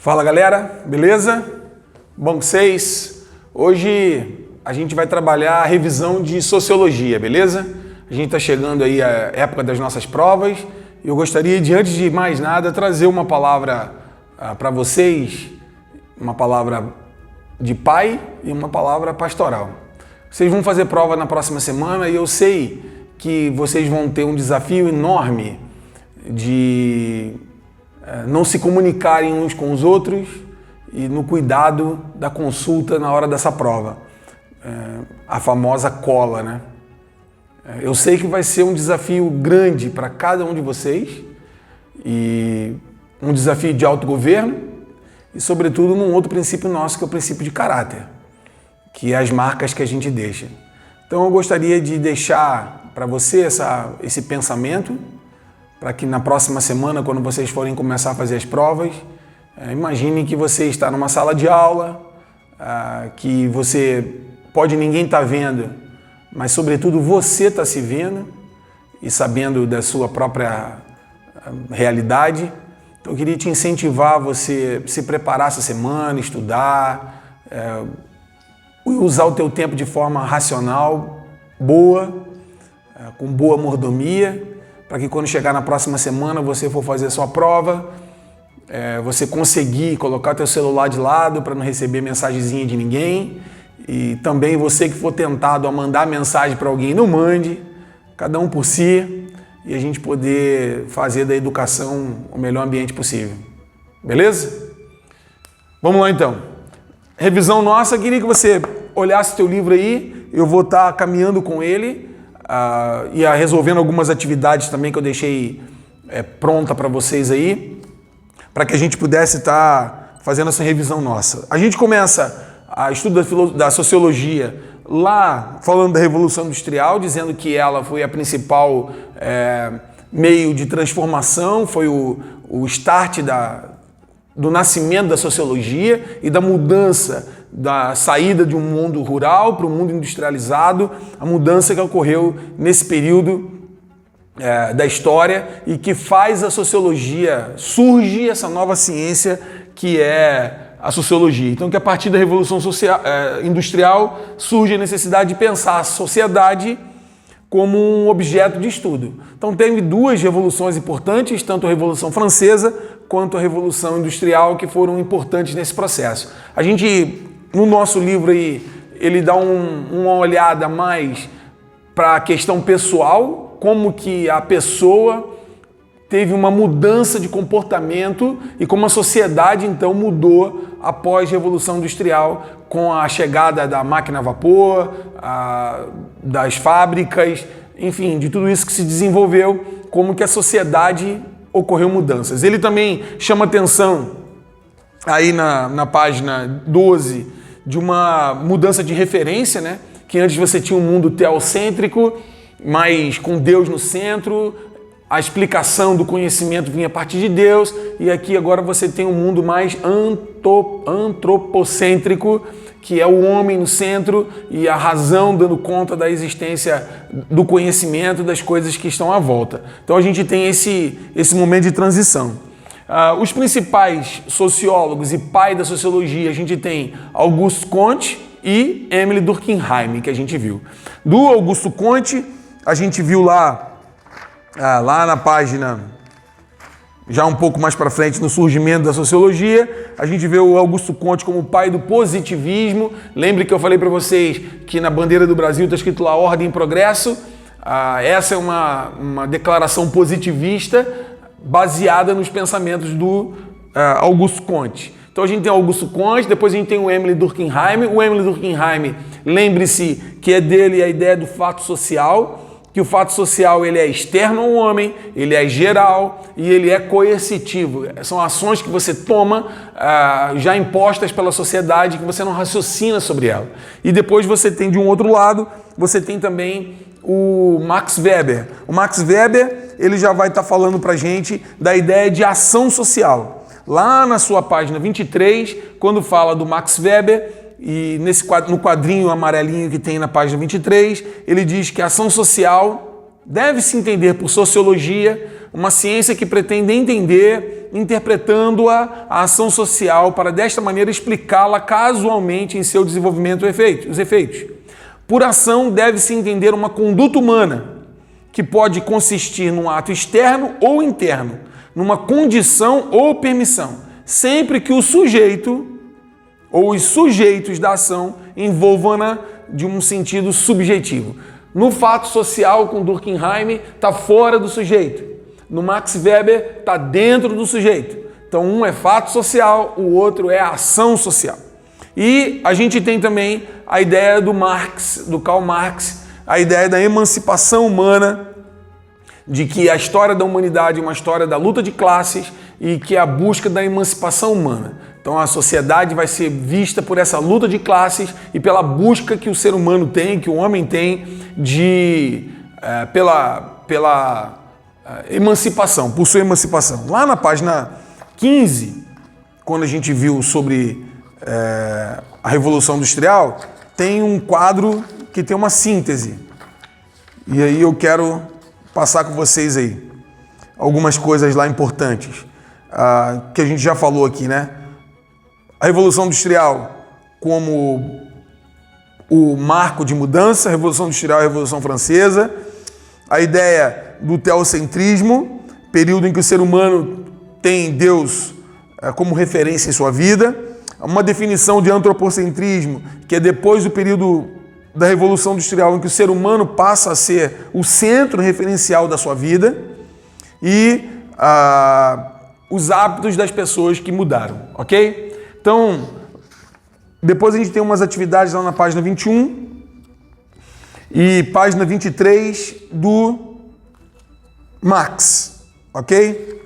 Fala galera, beleza? Bom com vocês? Hoje a gente vai trabalhar a revisão de sociologia, beleza? A gente está chegando aí à época das nossas provas e eu gostaria de, antes de mais nada, trazer uma palavra para vocês, uma palavra de pai e uma palavra pastoral. Vocês vão fazer prova na próxima semana e eu sei que vocês vão ter um desafio enorme de não se comunicarem uns com os outros e no cuidado da consulta na hora dessa prova. A famosa cola, né? Eu sei que vai ser um desafio grande para cada um de vocês e um desafio de autogoverno e, sobretudo, num outro princípio nosso, que é o princípio de caráter, que é as marcas que a gente deixa. Então eu gostaria de deixar para você esse pensamento, para que na próxima semana, quando vocês forem começar a fazer as provas, imagine que você está numa sala de aula, que ninguém está vendo, mas sobretudo você está se vendo e sabendo da sua própria realidade. Então eu queria te incentivar a você se preparar essa semana, estudar, usar o teu tempo de forma racional, boa, com boa mordomia, para que quando chegar na próxima semana você for fazer a sua prova, você conseguir colocar teu celular de lado para não receber mensagenzinha de ninguém, e também você que for tentado a mandar mensagem para alguém, não mande, cada um por si, e a gente poder fazer da educação o melhor ambiente possível. Beleza? Vamos lá então. Revisão nossa, queria que você olhasse teu livro aí, eu vou estar caminhando com ele, e resolvendo algumas atividades também que eu deixei pronta para vocês aí, para que a gente pudesse estar fazendo essa revisão nossa. A gente começa a estudo da sociologia lá falando da Revolução Industrial, dizendo que ela foi a principal meio de transformação, foi o start do nascimento da sociologia e da mudança, da saída de um mundo rural para um mundo industrializado, a mudança que ocorreu nesse período da história e que faz a sociologia, surge essa nova ciência que é a sociologia. Então, que a partir da Revolução Industrial surge a necessidade de pensar a sociedade como um objeto de estudo. Então, teve duas revoluções importantes, tanto a Revolução Francesa quanto a Revolução Industrial, que foram importantes nesse processo. A gente, no nosso livro aí, ele dá uma olhada mais para a questão pessoal, como que a pessoa teve uma mudança de comportamento e como a sociedade então mudou após a Revolução Industrial, com a chegada da máquina a vapor, das fábricas, enfim, de tudo isso que se desenvolveu, como que a sociedade ocorreu mudanças. Ele também chama atenção aí na página 12 de uma mudança de referência, né? Que antes você tinha um mundo teocêntrico, mas com Deus no centro, a explicação do conhecimento vinha a partir de Deus, e aqui agora você tem um mundo mais antropocêntrico, que é o homem no centro e a razão dando conta da existência do conhecimento, das coisas que estão à volta. Então a gente tem esse momento de transição. Os principais sociólogos e pai da sociologia, a gente tem Auguste Comte e Émile Durkheim, que a gente viu. Do Auguste Comte, a gente viu lá na página, já um pouco mais para frente, no surgimento da sociologia, a gente vê o Auguste Comte como o pai do positivismo. Lembre que eu falei para vocês que na bandeira do Brasil está escrito lá Ordem e Progresso. Essa é uma declaração positivista baseada nos pensamentos do Auguste Comte. Então a gente tem o Auguste Comte, depois a gente tem o Émile Durkheim. O Émile Durkheim, lembre-se que é dele a ideia do fato social, que o fato social ele é externo ao homem, ele é geral e ele é coercitivo. São ações que você toma já impostas pela sociedade, que você não raciocina sobre ela. E depois você tem, de um outro lado, você tem também o Max Weber. O Max Weber ele já vai estar falando para a gente da ideia de ação social. Lá na sua página 23, quando fala do Max Weber, e no quadrinho amarelinho que tem na página 23, ele diz que a ação social deve se entender por sociologia uma ciência que pretende entender, interpretando-a, a ação social, para desta maneira explicá-la casualmente em seu desenvolvimento os efeitos. Por ação deve-se entender uma conduta humana, que pode consistir num ato externo ou interno, numa condição ou permissão, sempre que o sujeito ou os sujeitos da ação envolvam-na de um sentido subjetivo. No fato social, com Durkheim, está fora do sujeito. No Max Weber, está dentro do sujeito. Então, um é fato social, o outro é ação social. E a gente tem também a ideia do Marx, do Karl Marx, a ideia da emancipação humana, de que a história da humanidade é uma história da luta de classes e que é a busca da emancipação humana. Então a sociedade vai ser vista por essa luta de classes e pela busca que o ser humano tem, que o homem tem, pela emancipação, por sua emancipação. Lá na página 15, quando a gente viu sobre a Revolução Industrial, tem um quadro que tem uma síntese. E aí eu quero passar com vocês aí algumas coisas lá importantes que a gente já falou aqui, né? A Revolução Industrial como o marco de mudança, a Revolução Industrial e a Revolução Francesa, a ideia do teocentrismo, período em que o ser humano tem Deus como referência em sua vida, uma definição de antropocentrismo, que é depois do período da Revolução Industrial, em que o ser humano passa a ser o centro referencial da sua vida, e os hábitos das pessoas que mudaram, ok? Então, depois a gente tem umas atividades lá na página 21 e página 23 do Marx, ok?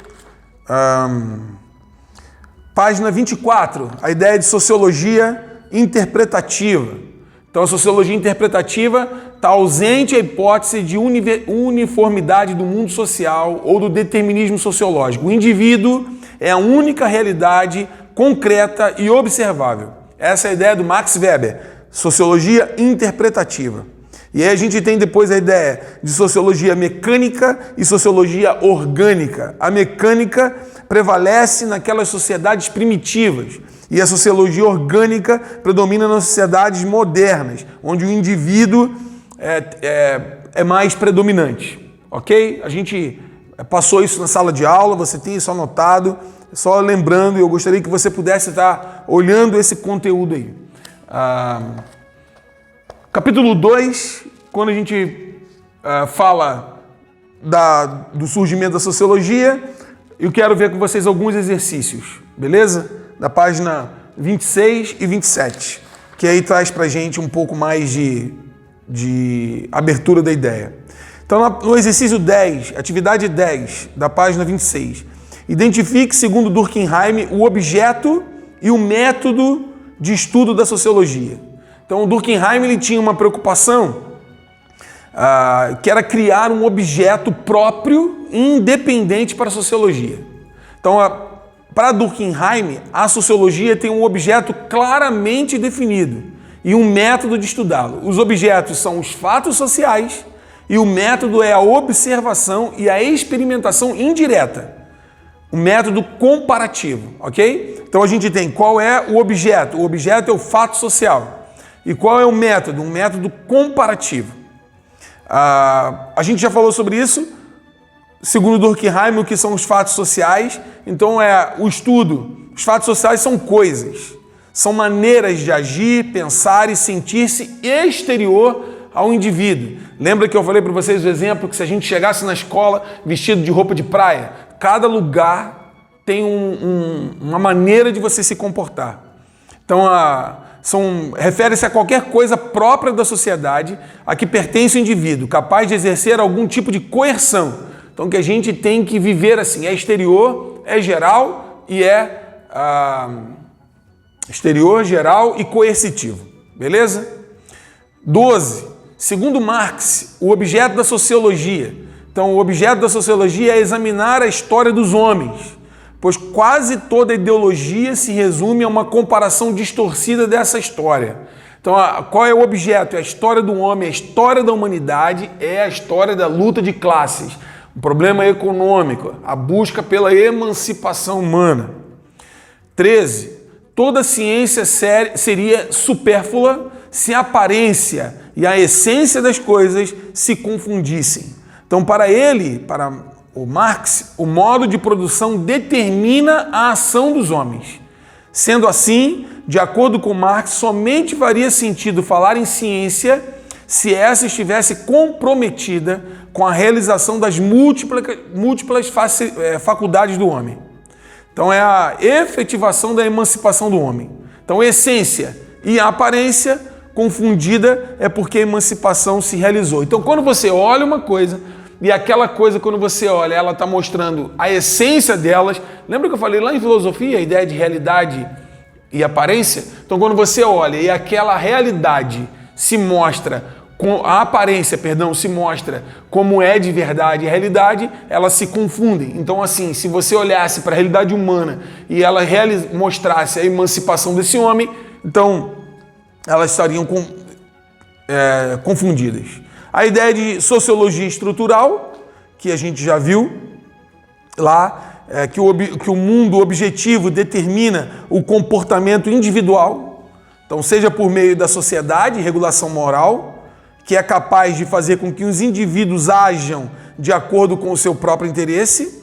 Página 24, a ideia de sociologia interpretativa. Então, a sociologia interpretativa está ausente a hipótese de uniformidade do mundo social ou do determinismo sociológico. O indivíduo é a única realidade concreta e observável. Essa é a ideia do Max Weber, sociologia interpretativa. E aí a gente tem depois a ideia de sociologia mecânica e sociologia orgânica. A mecânica prevalece naquelas sociedades primitivas e a sociologia orgânica predomina nas sociedades modernas, onde o indivíduo é mais predominante, ok? A gente passou isso na sala de aula, você tem isso anotado, só lembrando, eu gostaria que você pudesse estar olhando esse conteúdo aí. Capítulo 2, quando a gente fala do surgimento da sociologia, eu quero ver com vocês alguns exercícios, beleza? Da página 26 e 27, que aí traz pra gente um pouco mais de abertura da ideia. Então, no exercício 10, atividade 10, da página 26, identifique, segundo Durkheim, o objeto e o método de estudo da sociologia. Então, o Durkheim ele tinha uma preocupação que era criar um objeto próprio e independente para a sociologia. Então, para Durkheim, a sociologia tem um objeto claramente definido e um método de estudá-lo. Os objetos são os fatos sociais e o método é a observação e a experimentação indireta. O método comparativo, ok? Então a gente tem qual é o objeto. O objeto é o fato social. E qual é o método? Um método comparativo. A gente já falou sobre isso. Segundo Durkheim, o que são os fatos sociais? Então é o estudo. Os fatos sociais são coisas. São maneiras de agir, pensar e sentir-se exterior ao indivíduo. Lembra que eu falei para vocês o exemplo que se a gente chegasse na escola vestido de roupa de praia, cada lugar tem uma maneira de você se comportar. Então, refere-se a qualquer coisa própria da sociedade a que pertence o indivíduo, capaz de exercer algum tipo de coerção. Então, que a gente tem que viver assim, é exterior, é geral e exterior, geral e coercitivo. Beleza? 12. Segundo Marx, o objeto da sociologia. Então, o objeto da sociologia é examinar a história dos homens, pois quase toda ideologia se resume a uma comparação distorcida dessa história. Então, qual é o objeto? É a história do homem, a história da humanidade é a história da luta de classes. O problema econômico, a busca pela emancipação humana. 13. Toda ciência seria supérflua se a aparência e a essência das coisas se confundissem. Então, para o Marx, o modo de produção determina a ação dos homens. Sendo assim, de acordo com Marx, somente faria sentido falar em ciência se essa estivesse comprometida com a realização das múltiplas faculdades do homem. Então, é a efetivação da emancipação do homem. Então, essência e a aparência confundida é porque a emancipação se realizou. Então, quando você olha uma coisa e aquela coisa, quando você olha, ela está mostrando a essência delas. Lembra que eu falei lá em filosofia, a ideia de realidade e aparência? Então, quando você olha e aquela realidade se mostra, a aparência, se mostra como é de verdade a realidade, elas se confundem. Então, assim, se você olhasse para a realidade humana e ela mostrasse a emancipação desse homem, então elas estariam confundidas. A ideia de sociologia estrutural, que a gente já viu lá, que o mundo objetivo determina o comportamento individual, então seja por meio da sociedade, regulação moral, que é capaz de fazer com que os indivíduos ajam de acordo com o seu próprio interesse,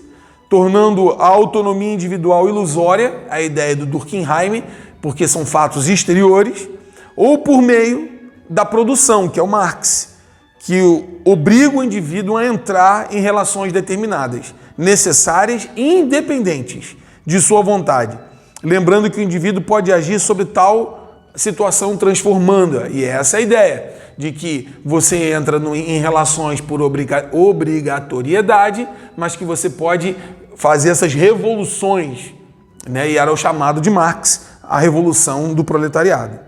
tornando a autonomia individual ilusória, a ideia do Durkheim, porque são fatos exteriores, ou por meio da produção, que é o Marx, que obriga o indivíduo a entrar em relações determinadas, necessárias e independentes de sua vontade. Lembrando que o indivíduo pode agir sobre tal situação transformando-a, e essa é a ideia, de que você entra em relações por obrigatoriedade, mas que você pode fazer essas revoluções, né? E era o chamado de Marx, a revolução do proletariado.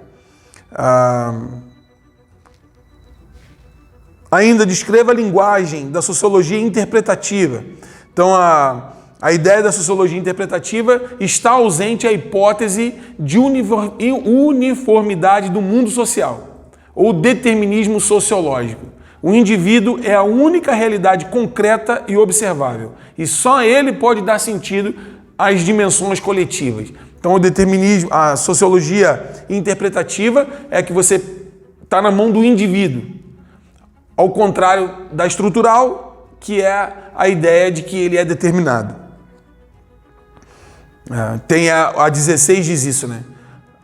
Ainda descreva a linguagem da sociologia interpretativa. Então, a ideia da sociologia interpretativa está ausente a hipótese de uniformidade do mundo social, ou determinismo sociológico. O indivíduo é a única realidade concreta e observável, e só ele pode dar sentido às dimensões coletivas. Então, o determinismo, a sociologia interpretativa é que você está na mão do indivíduo, ao contrário da estrutural, que é a ideia de que ele é determinado. Tem a 16 diz isso, né?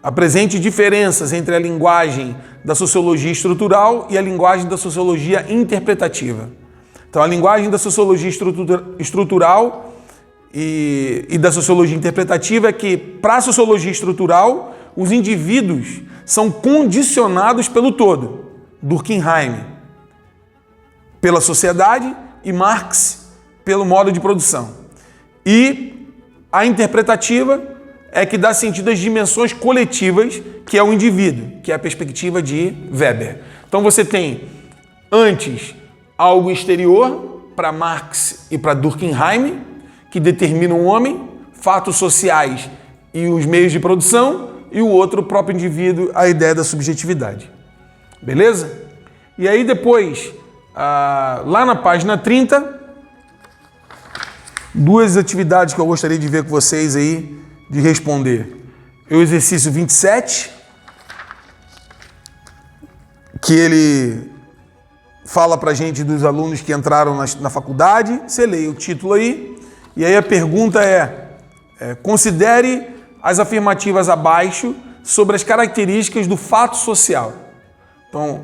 Apresente diferenças entre a linguagem da sociologia estrutural e a linguagem da sociologia interpretativa. Então, a linguagem da sociologia estrutural e da sociologia interpretativa é que, para a sociologia estrutural, os indivíduos são condicionados pelo todo, Durkheim, pela sociedade, e Marx pelo modo de produção. E a interpretativa é que dá sentido às dimensões coletivas, que é o indivíduo, que é a perspectiva de Weber. Então você tem, antes, algo exterior para Marx e para Durkheim, que determina o homem, fatos sociais e os meios de produção, e o outro, o próprio indivíduo, a ideia da subjetividade. Beleza? E aí depois, lá na página 30, duas atividades que eu gostaria de ver com vocês aí, de responder. O exercício 27, que ele fala pra gente dos alunos que entraram na faculdade. Você lê o título aí, e aí a pergunta considere as afirmativas abaixo sobre as características do fato social. Então,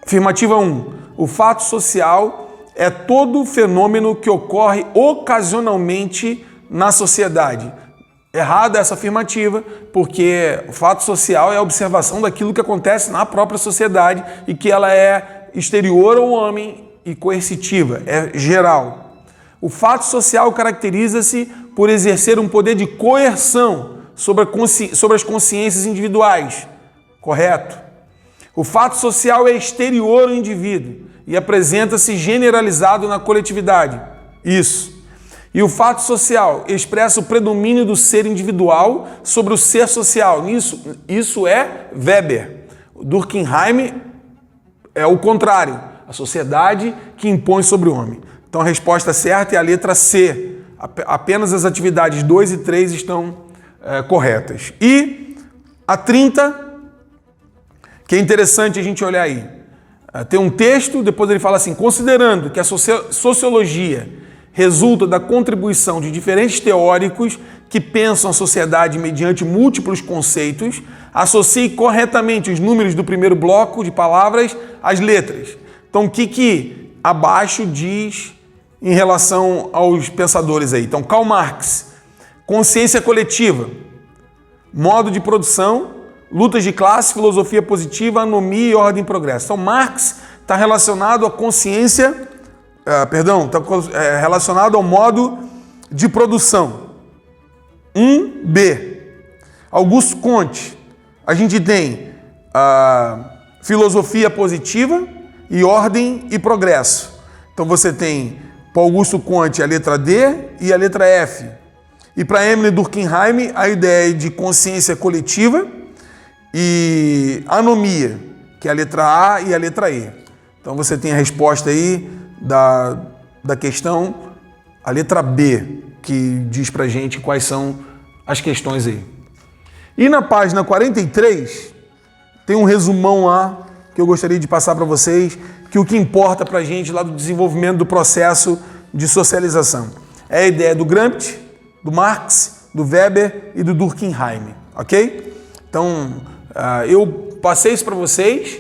afirmativa 1. O fato social é todo fenômeno que ocorre ocasionalmente na sociedade. Errada essa afirmativa, porque o fato social é a observação daquilo que acontece na própria sociedade e que ela é exterior ao homem e coercitiva, é geral. O fato social caracteriza-se por exercer um poder de coerção sobre as consciências individuais, correto? O fato social é exterior ao indivíduo e apresenta-se generalizado na coletividade, isso. E o fato social expressa o predomínio do ser individual sobre o ser social. Isso é Weber. Durkheim é o contrário, a sociedade que impõe sobre o homem. Então a resposta certa é a letra C. Apenas as atividades 2 e 3 estão corretas. E a 30, que é interessante a gente olhar aí. Tem um texto, depois ele fala assim: considerando que a sociologia resulta da contribuição de diferentes teóricos que pensam a sociedade mediante múltiplos conceitos, associe corretamente os números do primeiro bloco de palavras às letras. Então, o que abaixo diz em relação aos pensadores aí? Então, Karl Marx, consciência coletiva, modo de produção, lutas de classe, filosofia positiva, anomia e ordem e progresso. Então, Marx está relacionado à consciência, relacionado ao modo de produção. 1B. Augusto Comte, a gente tem filosofia positiva e ordem e progresso. Então você tem para Augusto Comte a letra D e a letra F. E para Emile Durkheim a ideia de consciência coletiva e anomia, que é a letra A e a letra E. Então você tem a resposta aí da questão, a letra B, que diz pra gente quais são as questões aí. E na página 43, tem um resumão lá que eu gostaria de passar para vocês, que o que importa pra gente lá do desenvolvimento do processo de socialização é a ideia do Gramsci, do Marx, do Weber e do Durkheim, ok? Então, eu passei isso para vocês,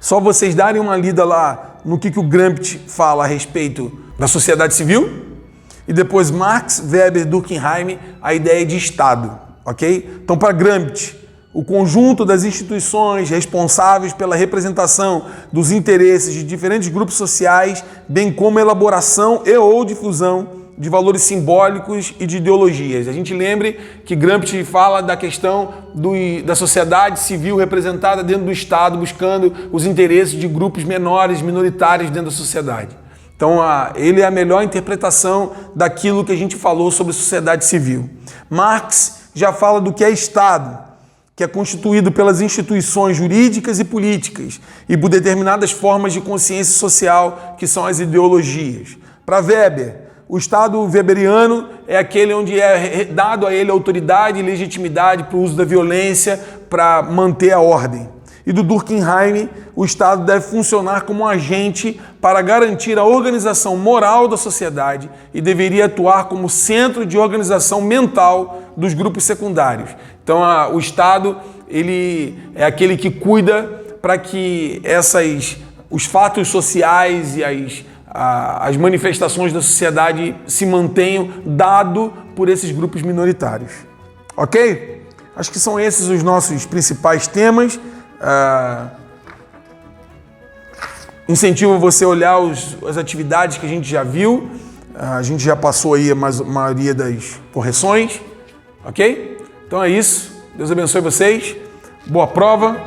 só vocês darem uma lida lá no que o Gramsci fala a respeito da sociedade civil, e depois Marx, Weber, Durkheim, a ideia de Estado, ok? Então, para Gramsci, o conjunto das instituições responsáveis pela representação dos interesses de diferentes grupos sociais, bem como a elaboração e ou difusão de valores simbólicos e de ideologias. A gente lembre que Gramsci fala da questão da sociedade civil representada dentro do Estado, buscando os interesses de grupos menores, minoritários dentro da sociedade. Então, ele é a melhor interpretação daquilo que a gente falou sobre sociedade civil. Marx já fala do que é Estado, que é constituído pelas instituições jurídicas e políticas e por determinadas formas de consciência social, que são as ideologias. Para Weber, o Estado weberiano é aquele onde é dado a ele autoridade e legitimidade para o uso da violência para manter a ordem. E do Durkheim, o Estado deve funcionar como um agente para garantir a organização moral da sociedade e deveria atuar como centro de organização mental dos grupos secundários. Então, o Estado ele é aquele que cuida para que os fatos sociais e as manifestações da sociedade se mantenham dado por esses grupos minoritários. Ok? Acho que são esses os nossos principais temas. Incentivo você a olhar as atividades que a gente já viu. A gente já passou aí a maioria das correções. Ok? Então é isso. Deus abençoe vocês. Boa prova.